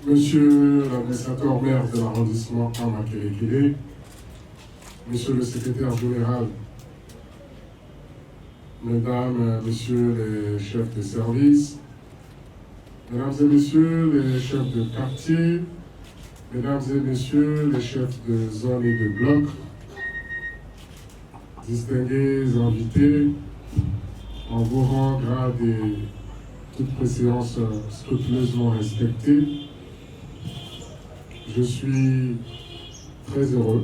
Monsieur l'administrateur maire de l'arrondissement Amakelekele, Monsieur le secrétaire général, Mesdames, Messieurs les chefs de service, Mesdames et Messieurs les chefs de quartier, Mesdames et Messieurs les chefs de zone et de bloc, distingués invités, en vos rangs, grades et toute préséance scrupuleusement respectée, je suis très heureux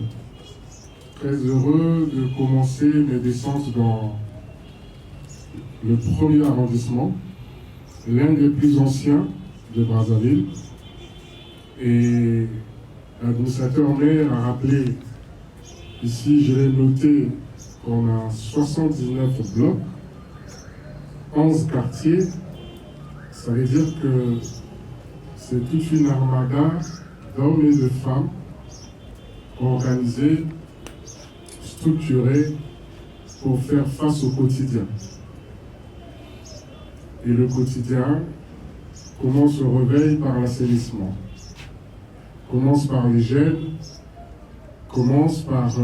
de commencer mes descentes dans le premier arrondissement, l'un des plus anciens de Brazzaville. Et l'administrateur maire a rappelé, ici je l'ai noté, qu'on a 79 blocs, 11 quartiers. Ça veut dire que c'est toute une armada d'hommes et de femmes organisés, structurés pour faire face au quotidien. Et le quotidien commence au réveil par l'assainissement, commence par l'hygiène, commence par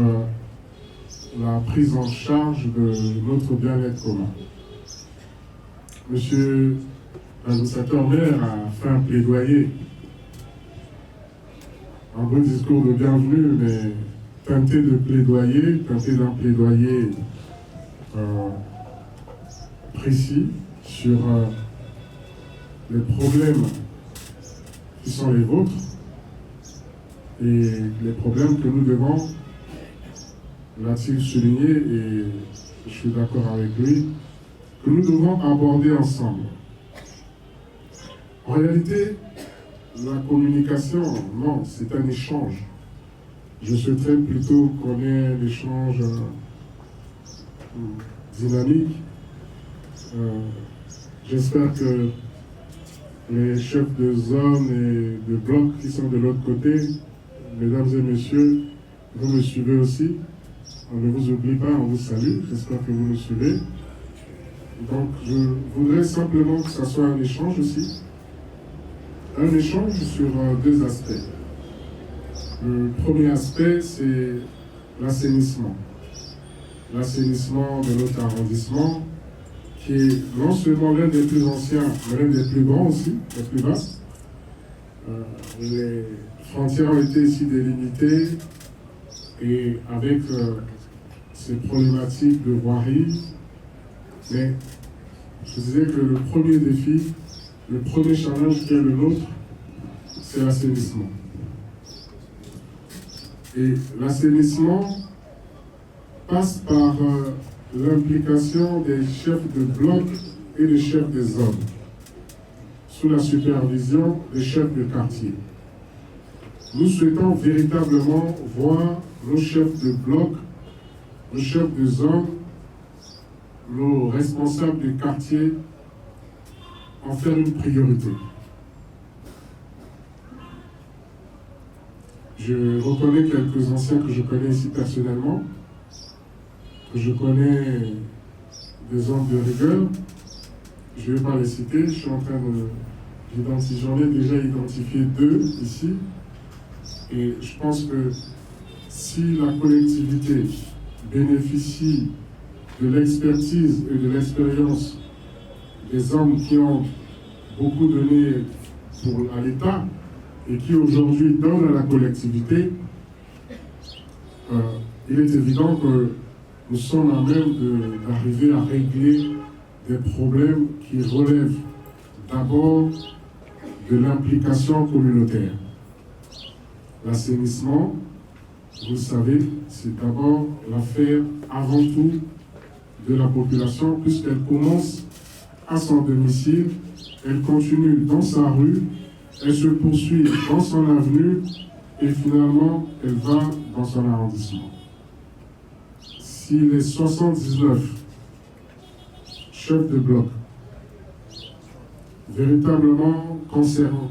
la prise en charge de notre bien-être commun. Monsieur l'administrateur maire a fait un plaidoyer, un beau discours de bienvenue, mais teinté de plaidoyer, teinté d'un plaidoyer précis sur les problèmes qui sont les vôtres et les problèmes que nous devons, l'a-t-il souligné, et je suis d'accord avec lui, que nous devons aborder ensemble. En réalité, la communication, non, c'est un échange. Je souhaiterais plutôt qu'on ait un échange dynamique. J'espère que les chefs de zone et de bloc qui sont de l'autre côté, mesdames et messieurs, vous me suivez aussi. On ne vous oublie pas, on vous salue. J'espère que vous nous suivez. Donc, je voudrais simplement que ça soit un échange aussi. Un échange sur deux aspects. Le premier aspect, c'est l'assainissement. L'assainissement de notre arrondissement, qui est non seulement l'un des plus anciens, mais l'un des plus grands aussi, les plus vastes. Les frontières ont été ici délimitées et avec ces problématiques de voirie. Mais je disais que le premier défi, le premier challenge qui est le nôtre, c'est l'assainissement. Et l'assainissement passe par l'implication des chefs de bloc et des chefs de zone, sous la supervision des chefs de quartier. Nous souhaitons véritablement voir nos chefs de bloc, nos chefs de zone, nos responsables de quartier en faire une priorité. Je reconnais quelques anciens que je connais ici personnellement, que je connais des hommes de rigueur. Je ne vais pas les citer, je suis en train d'identifier, j'en ai déjà identifié 2 ici. Et je pense que si la collectivité bénéficie de l'expertise et de l'expérience des hommes qui ont beaucoup donné à l'État et qui aujourd'hui donnent à la collectivité, il est évident que nous sommes à même d'arriver à régler des problèmes qui relèvent d'abord de l'implication communautaire. L'assainissement, vous le savez, c'est d'abord l'affaire avant tout de la population, puisqu'elle commence à son domicile, elle continue dans sa rue, elle se poursuit dans son avenue et finalement elle va dans son arrondissement. Si les 79 chefs de bloc, véritablement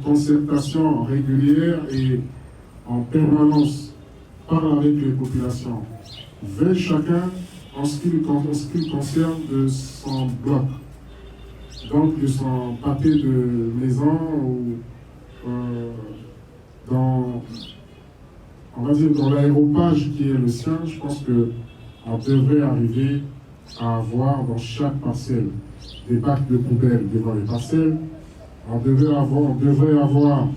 concertation régulière et en permanence parlent avec les populations, veillent chacun en ce qui concerne de son bloc, donc de son papier de maison ou on va dire, dans l'aéropage qui est le sien, je pense qu'on devrait arriver à avoir dans chaque parcelle des bacs de poubelle devant les parcelles. On devrait avoir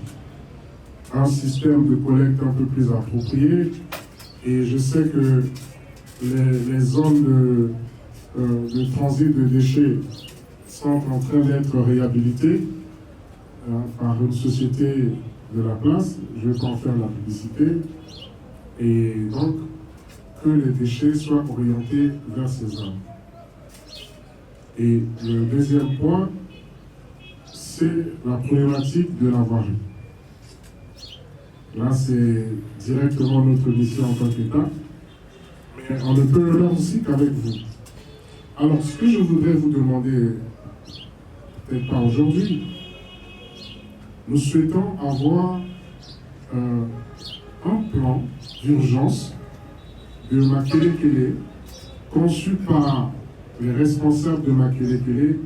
un système de collecte un peu plus approprié. Et je sais que les zones de transit de déchets sont en train d'être réhabilitées par une société de la place. Je vais pas en faire la publicité. Et donc, que les déchets soient orientés vers ces zones. Et le deuxième point, c'est la problématique de la voirie. Là, c'est directement notre mission en tant qu'État, mais on ne peut le faire aussi qu'avec vous. Alors, ce que je voudrais vous demander, peut-être pas aujourd'hui, nous souhaitons avoir un plan d'urgence de Makelekele, conçu par les responsables de Makelekele,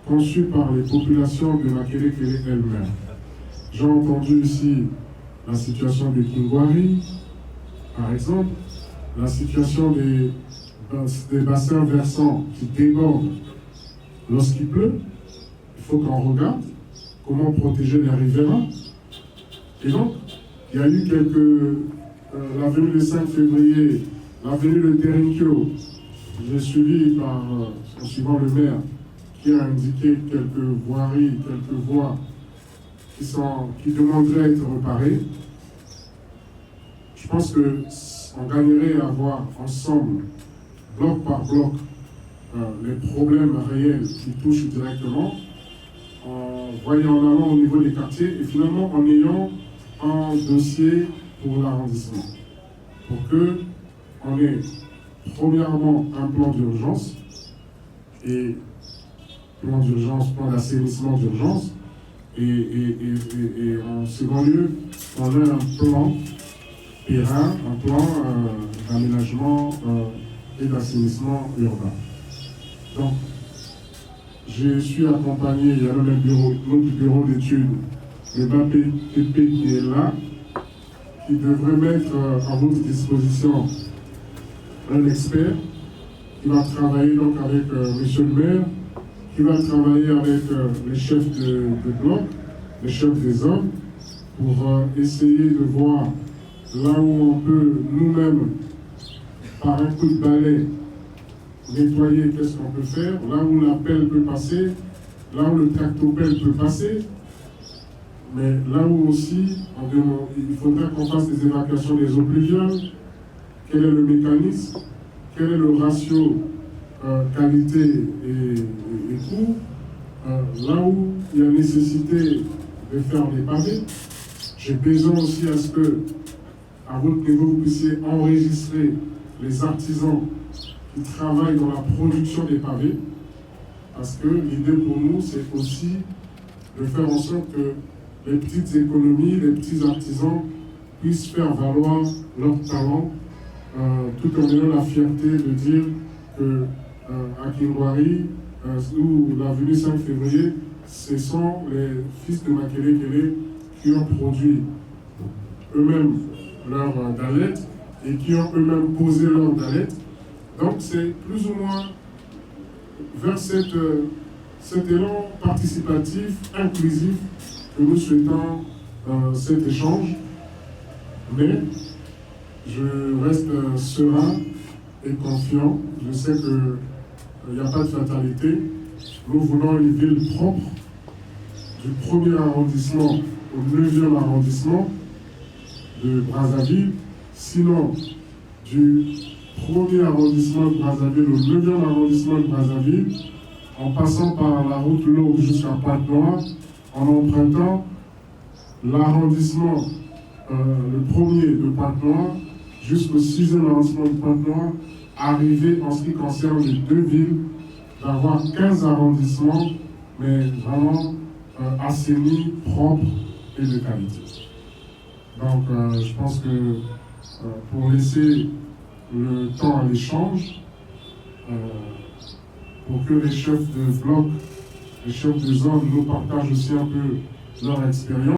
conçu par les populations de Makelekele elles-mêmes. J'ai entendu ici la situation de Kingwari, par exemple, la situation des bassins versants qui débordent lorsqu'il pleut. Il faut qu'on regarde comment protéger les riverains. Et donc, il y a eu l'avenue le 5 février, l'avenue de Terinkyo, j'ai suivi en suivant le maire, qui a indiqué quelques voiries, quelques voies qui demanderaient à être réparées. Je pense qu'on gagnerait à voir ensemble, bloc par bloc, les problèmes réels qui touchent directement, en voyant en avant au niveau des quartiers et finalement en ayant un dossier pour l'arrondissement. Pour qu'on ait premièrement un plan d'urgence et plan d'assainissement d'urgence et en second lieu, on ait un plan périn, un plan d'aménagement et d'assainissement urbain. Donc, je suis accompagné, il y a notre bureau d'études, le BAPP qui est là, qui devrait mettre à votre disposition un expert qui va travailler donc avec monsieur le maire, qui va travailler avec les chefs de bloc, les chefs des zones, pour essayer de voir là où on peut nous-mêmes, par un coup de balai, nettoyer, qu'est-ce qu'on peut faire, là où la pelle peut passer, là où le tractopelle peut passer, mais là où aussi, il faudra qu'on fasse des évacuations des eaux pluviales. Quel est le mécanisme? Quel est le ratio qualité et coût? Là où il y a nécessité de faire des pavés, j'ai besoin aussi à ce que, à votre niveau, vous puissiez enregistrer les artisans qui travaillent dans la production des pavés, parce que l'idée pour nous, c'est aussi de faire en sorte que les petites économies, les petits artisans puissent faire valoir leur talent, tout en ayant la fierté de dire que à Kingwari, ou l'avenue 5 février, ce sont les fils de Makelekele qui ont produit eux-mêmes leur galette et qui ont eux-mêmes posé leur galette. Donc c'est plus ou moins vers cet élan participatif, inclusif, que nous souhaitons cet échange. Mais je reste serein et confiant. Je sais qu'il n'y a pas de fatalité. Nous voulons une ville propre, du 1er arrondissement au 9e arrondissement de Brazzaville, sinon du 1er arrondissement de Brazzaville au 9e arrondissement de Brazzaville, en passant par la route Lourdes jusqu'à Pointe-Noire, en empruntant l'arrondissement, le 1er de Pointe-Noire, jusqu'au 6e arrondissement de Pointe-Noire, arriver en ce qui concerne les deux villes, d'avoir 15 arrondissements, mais vraiment assainis, propres et de qualité. Donc je pense que pour laisser le temps à l'échange, pour que les chefs de bloc, les chefs de zone nous partagent aussi un peu leur expérience,